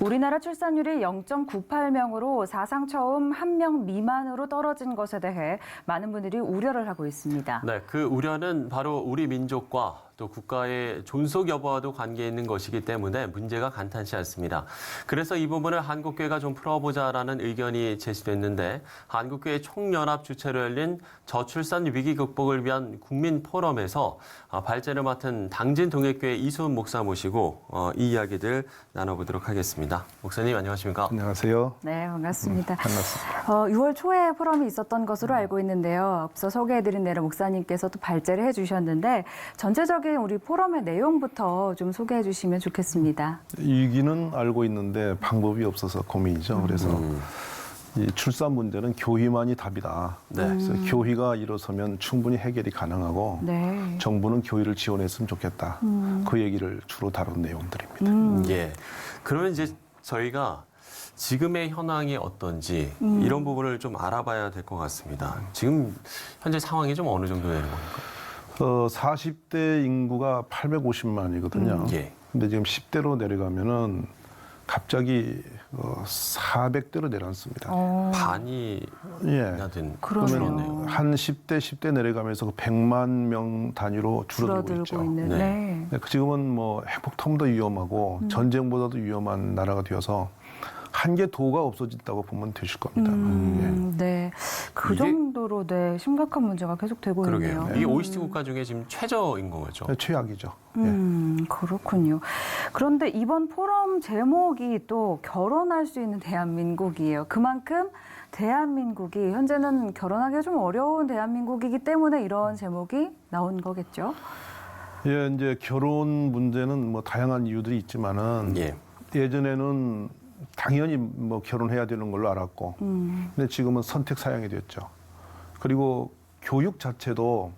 우리나라 출산율이 0.98명으로 사상 처음 1명 미만으로 떨어진 것에 대해 많은 분들이 우려를 하고 있습니다. 네, 그 우려는 바로 우리 민족과 또 국가의 존속 여부와도 관계 있는 것이기 때문에 문제가 간단치 않습니다. 그래서 이 부분을 한국교회가 좀 풀어보자라는 의견이 제시됐는데 한국교회 총연합 주최로 열린 저출산 위기 극복을 위한 국민 포럼에서 발제를 맡은 당진동역교회 이수은 목사 모시고 이 이야기들 나눠보도록 하겠습니다. 목사님 안녕하십니까? 안녕하세요. 네, 반갑습니다. 반갑습니다. 6월 초에 포럼이 있었던 것으로 알고 있는데요. 앞서 소개해드린 대로 목사님께서 또 발제를 해주셨는데 전체적인 우리 포럼의 내용부터 좀 소개해 주시면 좋겠습니다. 위기는 알고 있는데 방법이 없어서 고민이죠. 그래서 이 출산 문제는 교회만이 답이다. 네. 그래서 교회가 일어서면 충분히 해결이 가능하고 네. 정부는 교회를 지원했으면 좋겠다. 그 얘기를 주로 다룬 내용들입니다. 예. 그러면 이제 저희가 지금의 현황이 어떤지 이런 부분을 좀 알아봐야 될 것 같습니다. 지금 현재 상황이 좀 어느 정도 되는 겁니까? 40대 인구가 850만이거든요. 예. 근데 지금 10대로 내려가면은 갑자기 400대로 내려앉습니다. 반이 예. 나든 그러네요. 줄었네요. 한 10대 내려가면서 그 100만 명 단위로 줄어들고 있죠. 있는. 네. 네. 네, 지금은 뭐 핵폭탄보다 위험하고 전쟁보다도 위험한 나라가 되어서 한계 도가 없어졌다고 보면 되실 겁니다. 네. 그 이게- 정도로 네, 심각한 문제가 계속되고 그러게요. 있네요. 이게 OECD 국가 중에 지금 최저인 거죠. 네, 최악이죠. 그렇군요. 그런데 이번 포럼 제목이 또 결혼할 수 있는 대한민국이에요. 그만큼 대한민국이 현재는 결혼하기가 좀 어려운 대한민국이기 때문에 이런 제목이 나온 거겠죠? 예, 이제 결혼 문제는 뭐 다양한 이유들이 있지만은 예. 예전에는 당연히 뭐 결혼해야 되는 걸로 알았고, 근데 지금은 선택 사양이 됐죠. 그리고 교육 자체도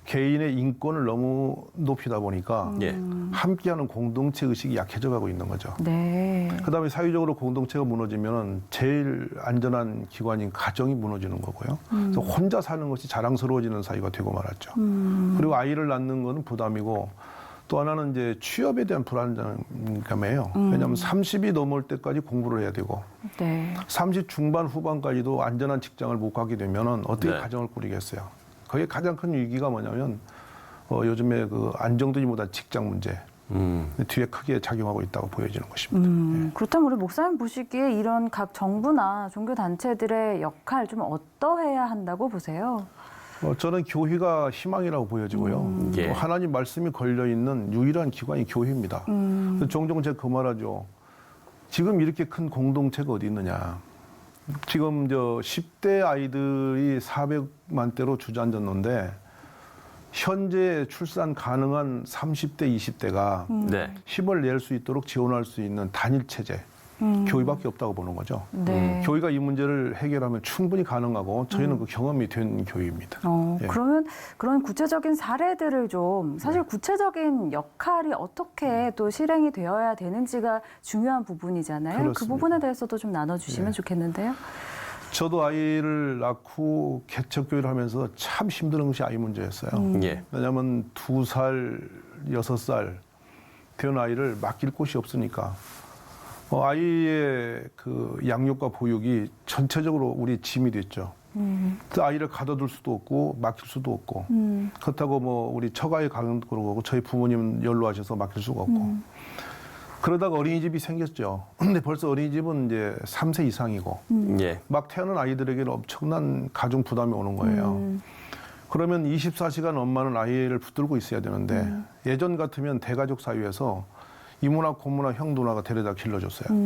개인의 인권을 너무 높이다 보니까 예. 함께하는 공동체 의식이 약해져 가고 있는 거죠. 네. 그다음에 사회적으로 공동체가 무너지면 제일 안전한 기관인 가정이 무너지는 거고요. 그래서 혼자 사는 것이 자랑스러워지는 사회가 되고 말았죠. 그리고 아이를 낳는 것은 부담이고 또 하나는 이제 취업에 대한 불안감이에요. 왜냐하면 30이 넘을 때까지 공부를 해야 되고 네. 30 중반 후반까지도 안전한 직장을 못 가게 되면은 어떻게 네. 가정을 꾸리겠어요. 거기에 가장 큰 위기가 뭐냐면 요즘에 그 안정되지못한 직장 문제 뒤에 크게 작용하고 있다고 보여지는 것입니다. 그렇다면 우리 목사님 보시기에 이런 각 정부나 종교 단체들의 역할 좀 어떠해야 한다고 보세요? 저는 교회가 희망이라고 보여지고요. 예. 또 하나님 말씀이 걸려 있는 유일한 기관이 교회입니다. 종종 제가 그 말하죠. 지금 이렇게 큰 공동체가 어디 있느냐. 지금 10대 아이들이 400만 대로 주저앉았는데 현재 출산 가능한 30대, 20대가 네. 힘을 낼 수 있도록 지원할 수 있는 단일 체제. 교회밖에 없다고 보는 거죠. 네. 교회가 이 문제를 해결하면 충분히 가능하고 저희는 그 경험이 된 교회입니다. 예. 그러면 그런 구체적인 사례들을 좀 사실 구체적인 역할이 어떻게 또 실행이 되어야 되는지가 중요한 부분이잖아요. 그 그렇습니다. 부분에 대해서도 좀 나눠주시면 예. 좋겠는데요. 저도 아이를 낳고 개척교회를 하면서 참 힘든 것이 아이 문제였어요. 예. 왜냐하면 2살, 6살 된 아이를 맡길 곳이 없으니까 아이의 그 양육과 보육이 전체적으로 우리 짐이 됐죠. 그 아이를 가둬둘 수도 없고 맡길 수도 없고 그렇다고 뭐 우리 처가에 가는 거고 저희 부모님 연로하셔서 맡길 수가 없고 그러다가 어린이집이 생겼죠. 근데 벌써 어린이집은 이제 3세 이상이고 예. 막 태어난 아이들에게는 엄청난 가중 부담이 오는 거예요. 그러면 24시간 엄마는 아이를 붙들고 있어야 되는데 예전 같으면 대가족 사유에서 이모나 고모나 형 누나가 데려다 길러줬어요.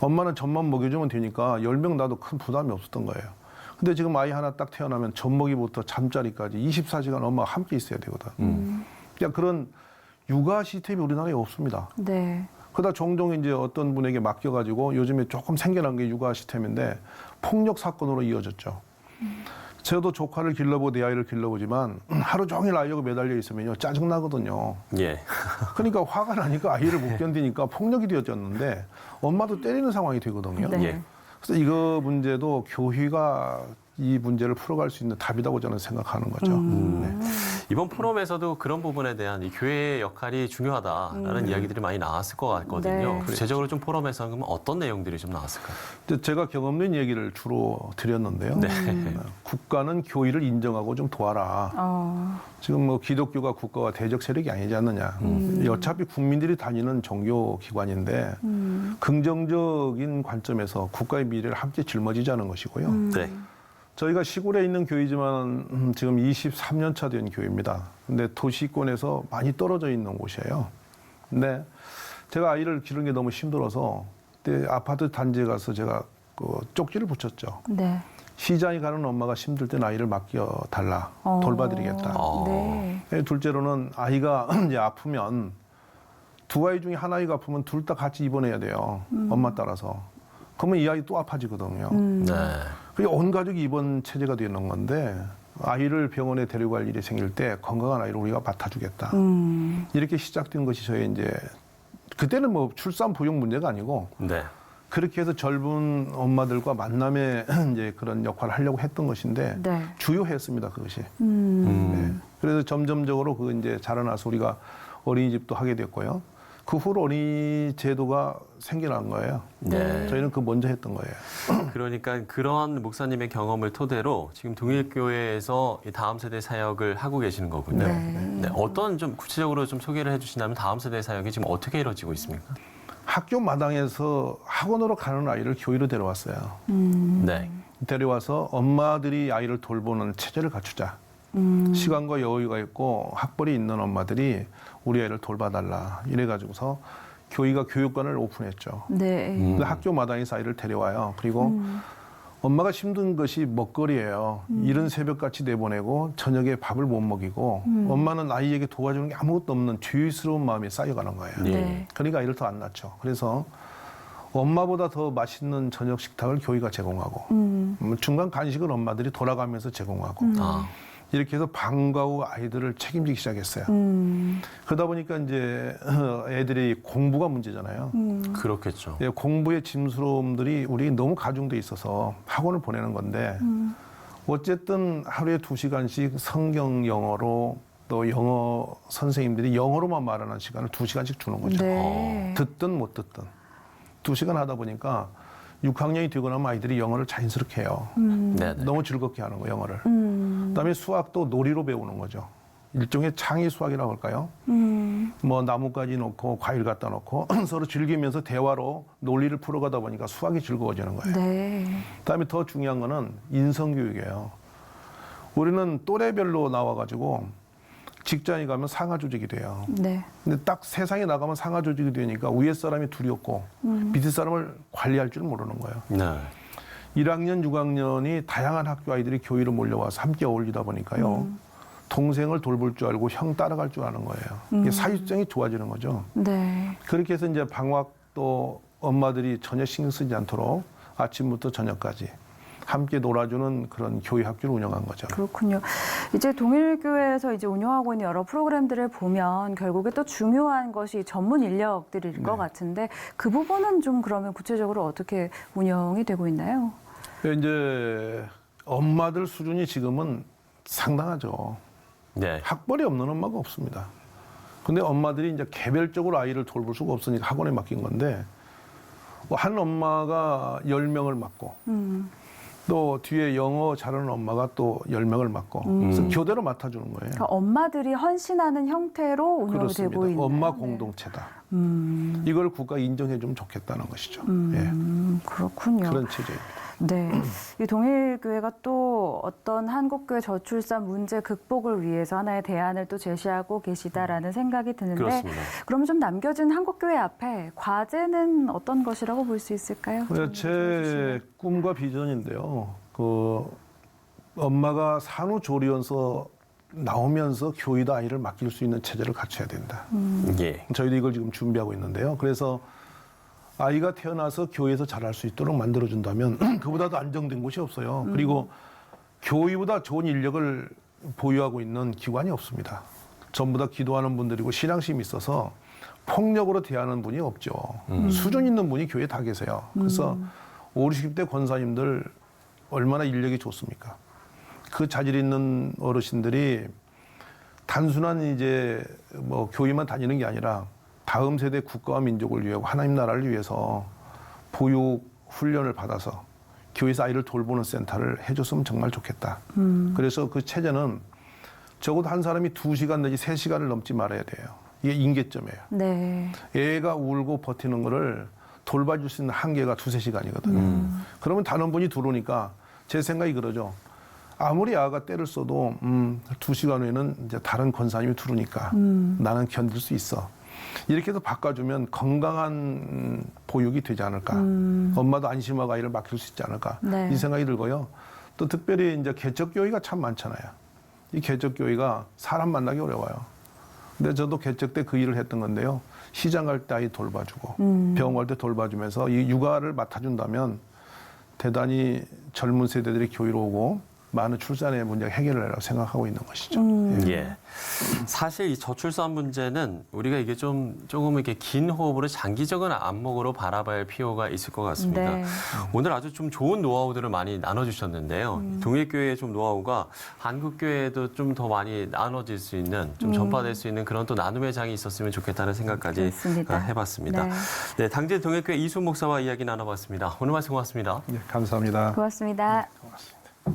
엄마는 젖만 먹여주면 되니까 10명 나도 큰 부담이 없었던 거예요. 근데 지금 아이 하나 딱 태어나면 젖먹이부터 잠자리까지 24시간 엄마가 함께 있어야 되거든. 그러니까 그런 육아 시스템이 우리나라에 없습니다. 네. 그러다 종종 이제 어떤 분에게 맡겨가지고 요즘에 조금 생겨난 게 육아 시스템인데 폭력 사건으로 이어졌죠. 저도 조카를 길러보고 내 아이를 길러보지만 하루 종일 아이하고 매달려 있으면요 짜증나거든요. 예. 그러니까 화가 나니까 아이를 못 견디니까 폭력이 되어졌는데 엄마도 때리는 상황이 되거든요. 네. 예. 그래서 이거 문제도 교회가 이 문제를 풀어갈 수 있는 답이라고 저는 생각하는 거죠. 네. 이번 포럼에서도 그런 부분에 대한 이 교회의 역할이 중요하다라는 이야기들이 많이 나왔을 것 같거든요. 네. 구체적으로 좀 포럼에서 그러면 어떤 내용들이 좀 나왔을까요? 이제 제가 경험 있는 얘기를 주로 드렸는데요. 네. 국가는 교회를 인정하고 좀 도와라. 지금 뭐 기독교가 국가와 대적 세력이 아니지 않느냐. 어차피 국민들이 다니는 종교 기관인데 긍정적인 관점에서 국가의 미래를 함께 짊어지자는 것이고요. 네. 저희가 시골에 있는 교회지만 지금 23년 차 된 교회입니다. 근데 도시권에서 많이 떨어져 있는 곳이에요. 근데 제가 아이를 기르는 게 너무 힘들어서 그때 아파트 단지에 가서 제가 그 쪽지를 붙였죠. 네. 시장에 가는 엄마가 힘들 때 아이를 맡겨달라. 돌봐드리겠다. 네. 둘째로는 아이가 이제 아프면 두 아이 중에 한 아이가 아프면 둘 다 같이 입원해야 돼요. 엄마 따라서. 그러면 이 아이 또 아파지거든요. 네. 그게 온 가족이 입원 체제가 되는 건데 아이를 병원에 데려갈 일이 생길 때 건강한 아이를 우리가 맡아주겠다. 이렇게 시작된 것이 저희 이제 그때는 뭐 출산 부용 문제가 아니고 네. 그렇게 해서 젊은 엄마들과 만남의 이제 그런 역할을 하려고 했던 것인데 네. 주요했습니다 그것이. 네. 그래서 점점적으로 그 이제 자라나서 우리가 어린이집도 하게 됐고요. 그 후로 어린이 제도가 생겨난 거예요. 네. 저희는 그 먼저 했던 거예요. 그러니까 그런 목사님의 경험을 토대로 지금 동일교회에서 이 다음 세대 사역을 하고 계시는 거군요. 네. 어떤 좀 구체적으로 좀 소개를 해주신다면 다음 세대 사역이 지금 어떻게 이루어지고 있습니까? 학교 마당에서 학원으로 가는 아이를 교회로 데려왔어요. 네. 데려와서 엄마들이 아이를 돌보는 체제를 갖추자. 시간과 여유가 있고 학벌이 있는 엄마들이 우리 아이를 돌봐달라. 이래가지고서 교회가 교육관을 오픈했죠. 네. 근데 학교 마당에서 아이를 데려와요. 그리고 엄마가 힘든 것이 먹거리예요. 이른 새벽같이 내보내고 저녁에 밥을 못 먹이고 엄마는 아이에게 도와주는 게 아무것도 없는 죄의스러운 마음이 쌓여가는 거예요. 네. 그러니까 아이를 더 안 낳죠. 그래서 엄마보다 더 맛있는 저녁 식탁을 교회가 제공하고 중간 간식을 엄마들이 돌아가면서 제공하고 이렇게 해서 방과 후 아이들을 책임지기 시작했어요. 그러다 보니까 이제 애들이 공부가 문제잖아요. 그렇겠죠. 예, 공부의 짐스러움들이 우리 너무 가중돼 있어서 학원을 보내는 건데 어쨌든 하루에 2시간씩 성경 영어로 또 영어 선생님들이 영어로만 말하는 시간을 2시간씩 주는 거죠. 네. 듣든 못 듣든 2시간 하다 보니까 6학년이 되고 나면 아이들이 영어를 자연스럽게 해요. 네. 너무 즐겁게 하는 거 영어를. 그다음에 수학도 놀이로 배우는 거죠. 일종의 창의 수학이라고 할까요? 뭐 나뭇가지 놓고 과일 갖다 놓고 서로 즐기면서 대화로 논리를 풀어가다 보니까 수학이 즐거워지는 거예요. 네. 그다음에 더 중요한 거는 인성교육이에요. 우리는 또래별로 나와가지고 직장에 가면 상하 조직이 돼요. 네. 근데 딱 세상에 나가면 상하 조직이 되니까 위에 사람이 둘이 없고 밑에 사람을 관리할 줄 모르는 거예요. 네. 1학년, 6학년이 다양한 학교 아이들이 교회로 몰려와서 함께 어울리다 보니까요. 동생을 돌볼 줄 알고 형 따라갈 줄 아는 거예요. 이게 사회성이 좋아지는 거죠. 네. 그렇게 해서 이제 방학도 엄마들이 전혀 신경 쓰지 않도록 아침부터 저녁까지 함께 놀아주는 그런 교회 학교를 운영한 거죠. 그렇군요. 이제 동일교회에서 이제 운영하고 있는 여러 프로그램들을 보면 결국에 또 중요한 것이 전문 인력들일 것 같은데 그 부분은 좀 그러면 구체적으로 어떻게 운영이 되고 있나요? 이제 엄마들 수준이 지금은 상당하죠. 네. 학벌이 없는 엄마가 없습니다. 근데 엄마들이 이제 개별적으로 아이를 돌볼 수가 없으니까 학원에 맡긴 건데 한 엄마가 10명을 맡고 또 뒤에 영어 잘하는 엄마가 또 10명을 맡고 그래서 교대로 맡아주는 거예요. 그러니까 엄마들이 헌신하는 형태로 운영이 그렇습니다. 되고 있는 엄마 공동체다. 이걸 국가 인정해주면 좋겠다는 것이죠. 예. 그렇군요. 그런 체제입니다. 네, 이 동일교회가 또 어떤 한국교회 저출산 문제 극복을 위해서 하나의 대안을 또 제시하고 계시다라는 생각이 드는데 그렇습니다. 그럼 좀 남겨진 한국교회 앞에 과제는 어떤 것이라고 볼 수 있을까요? 제 꿈과 비전인데요. 그 엄마가 산후조리원서 나오면서 교회도 아이를 맡길 수 있는 체제를 갖춰야 된다. 예. 저희도 이걸 지금 준비하고 있는데요. 그래서 아이가 태어나서 교회에서 자랄 수 있도록 만들어준다면 그보다도 안정된 곳이 없어요. 그리고 교회보다 좋은 인력을 보유하고 있는 기관이 없습니다. 전부 다 기도하는 분들이고 신앙심이 있어서 폭력으로 대하는 분이 없죠. 수준 있는 분이 교회에 다 계세요. 그래서 50, 60대 권사님들 얼마나 인력이 좋습니까? 그 자질 있는 어르신들이 단순한 이제 뭐 교회만 다니는 게 아니라 다음 세대 국가와 민족을 위하고 하나님 나라를 위해서 보육 훈련을 받아서 교회에서 아이를 돌보는 센터를 해줬으면 정말 좋겠다. 그래서 그 체제는 적어도 한 사람이 2시간 내지 3시간을 넘지 말아야 돼요. 이게 임계점이에요. 네. 애가 울고 버티는 거를 돌봐줄 수 있는 한계가 2-3시간이거든요. 그러면 단원 분이 들어오니까 제 생각이 그러죠. 아무리 아가 때를 써도 2시간 후에는 이제 다른 권사님이 들어오니까 나는 견딜 수 있어. 이렇게 해서 바꿔주면 건강한 보육이 되지 않을까. 엄마도 안심하고 아이를 맡길 수 있지 않을까. 네. 이 생각이 들고요. 또 특별히 이제 개척교회가 참 많잖아요. 이 개척교회가 사람 만나기 어려워요. 근데 저도 개척 때 그 일을 했던 건데요. 시장 갈 때 아이 돌봐주고 병원 갈 때 돌봐주면서 이 육아를 맡아준다면 대단히 젊은 세대들이 교회로 오고 많은 출산의 문제 해결을 하라고 생각하고 있는 것이죠. 예. 사실 이 저출산 문제는 우리가 이게 조금 이렇게 긴 호흡으로 장기적인 안목으로 바라봐야 할 필요가 있을 것 같습니다. 네. 오늘 아주 좀 좋은 노하우들을 많이 나눠주셨는데요. 동해교회의 좀 노하우가 한국교회에도 좀 더 많이 나눠질 수 있는, 좀 전파될 수 있는 그런 또 나눔의 장이 있었으면 좋겠다는 생각까지 그렇습니다. 해봤습니다. 네. 네, 당진 동해교회 이순 목사와 이야기 나눠봤습니다. 오늘 말씀 고맙습니다. 네, 감사합니다. 고맙습니다. 고맙습니다.